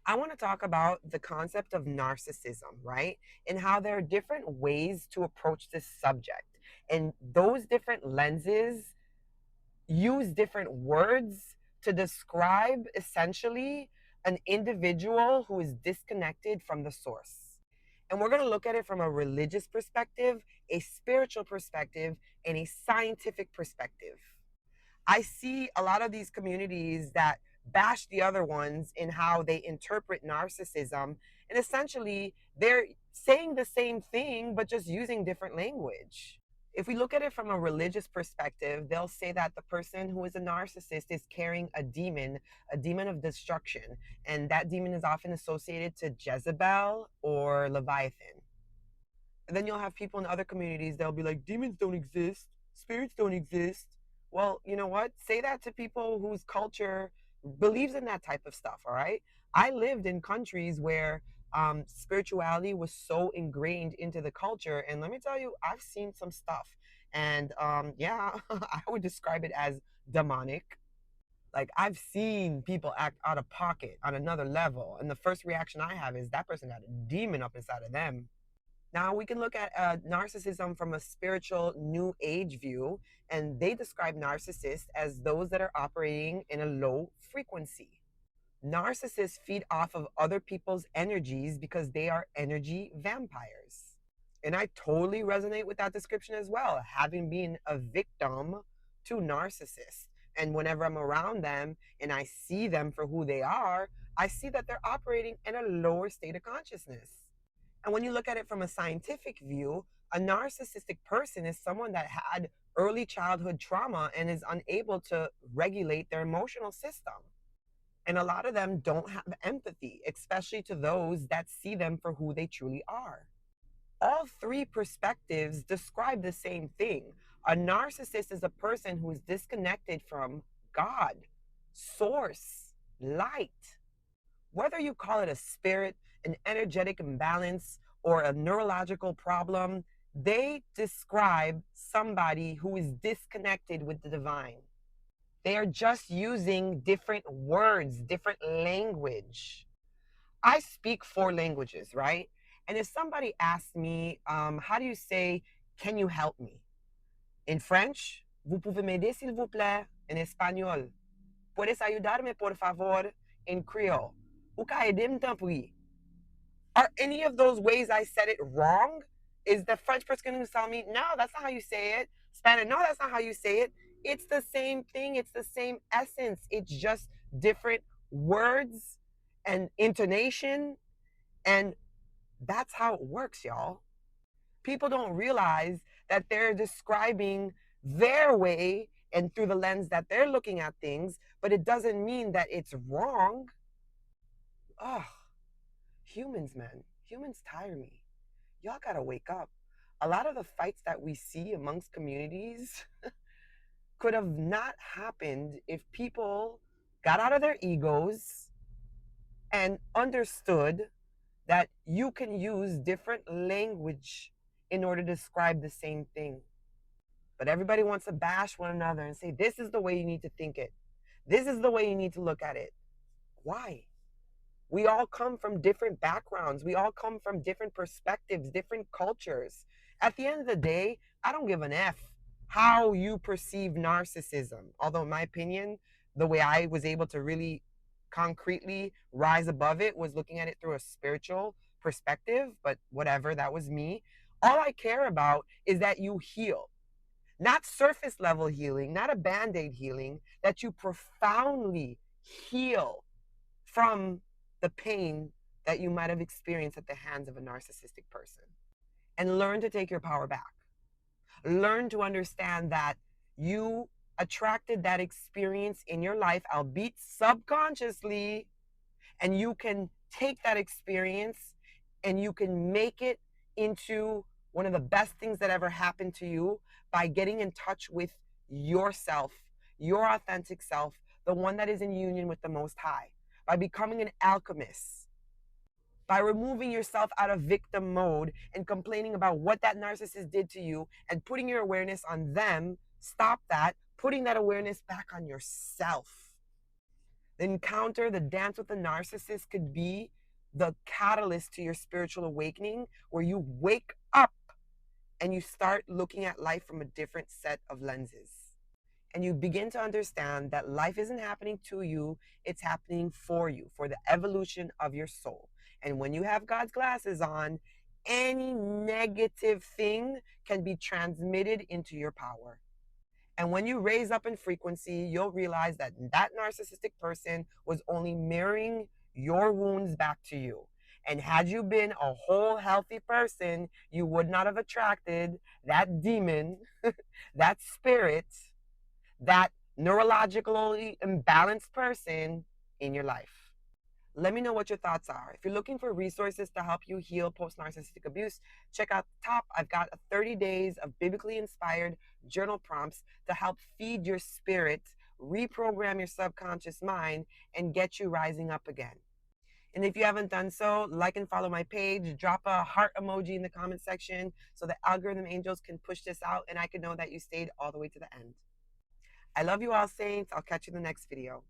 I want to talk about the concept of narcissism, right? And how there are different ways to approach this subject. And those different lenses use different words to describe essentially an individual who is disconnected from the source. And we're going to look at it from a religious perspective, a spiritual perspective, and a scientific perspective. I see a lot of these communities that bash the other ones in how they interpret narcissism. And essentially, they're saying the same thing, but just using different language. If we look at it from a religious perspective, they'll say that the person who is a narcissist is carrying a demon of destruction. And that demon is often associated to Jezebel or Leviathan. And then you'll have people in other communities, they'll be like, demons don't exist, spirits don't exist. Well, you know what? Say that to people whose culture believes in that type of stuff, all right? I lived in countries where spirituality was so ingrained into the culture. And let me tell you, I've seen some stuff. And yeah, I would describe it as demonic. Like, I've seen people act out of pocket on another level. And the first reaction I have is that person got a demon up inside of them. Now we can look at narcissism from a spiritual new age view, and they describe narcissists as those that are operating in a low frequency. Narcissists feed off of other people's energies because they are energy vampires. And I totally resonate with that description as well, having been a victim to narcissists. And whenever I'm around them and I see them for who they are, I see that they're operating in a lower state of consciousness. And when you look at it from a scientific view, a narcissistic person is someone that had early childhood trauma and is unable to regulate their emotional system. And a lot of them don't have empathy, especially to those that see them for who they truly are. All three perspectives describe the same thing. A narcissist is a person who is disconnected from God, source, light. Whether you call it a spirit, an energetic imbalance, or a neurological problem, they describe somebody who is disconnected with the divine. They are just using different words, different language. I speak four languages, right? And if somebody asks me, how do you say, can you help me? In French, vous pouvez m'aider s'il vous plaît? In Espanol, puedes ayudarme por favor? In Creole, ou ka aider m'tan pri? Are any of those ways I said it wrong? Is the French person going to tell me, no, that's not how you say it? Spanish, no, that's not how you say it. It's the same thing. It's the same essence. It's just different words and intonation. And that's how it works, y'all. People don't realize that they're describing their way and through the lens that they're looking at things, but it doesn't mean that it's wrong. Ugh. Humans, man. Humans tire me. Y'all gotta wake up. A lot of the fights that we see amongst communities could have not happened if people got out of their egos and understood that you can use different language in order to describe the same thing. But everybody wants to bash one another and say, this is the way you need to think it. This is the way you need to look at it. Why? We all come from different backgrounds. We all come from different perspectives, different cultures. At the end of the day, I don't give an F how you perceive narcissism. Although, in my opinion, the way I was able to really concretely rise above it was looking at it through a spiritual perspective. But whatever, that was me. All I care about is that you heal. Not surface level healing, not a band aid healing, that you profoundly heal from the pain that you might have experienced at the hands of a narcissistic person. And learn to take your power back. Learn to understand that you attracted that experience in your life, albeit subconsciously, and you can take that experience and you can make it into one of the best things that ever happened to you by getting in touch with yourself, your authentic self, the one that is in union with the Most High, by becoming an alchemist, by removing yourself out of victim mode and complaining about what that narcissist did to you and putting your awareness on them. Stop that, putting that awareness back on yourself. The encounter, the dance with the narcissist could be the catalyst to your spiritual awakening, where you wake up and you start looking at life from a different set of lenses. And you begin to understand that life isn't happening to you, it's happening for you, for the evolution of your soul. And when you have God's glasses on, any negative thing can be transmitted into your power. And when you raise up in frequency, you'll realize that that narcissistic person was only mirroring your wounds back to you. And had you been a whole healthy person, you would not have attracted that demon, that spirit, that neurologically imbalanced person in your life. Let me know what your thoughts are. If you're looking for resources to help you heal post-narcissistic abuse, check out the top. I've got 30 days of biblically inspired journal prompts to help feed your spirit, reprogram your subconscious mind, and get you rising up again. And if you haven't done so, like and follow my page, drop a heart emoji in the comment section so the algorithm angels can push this out and I can know that you stayed all the way to the end. I love you all, saints. I'll catch you in the next video.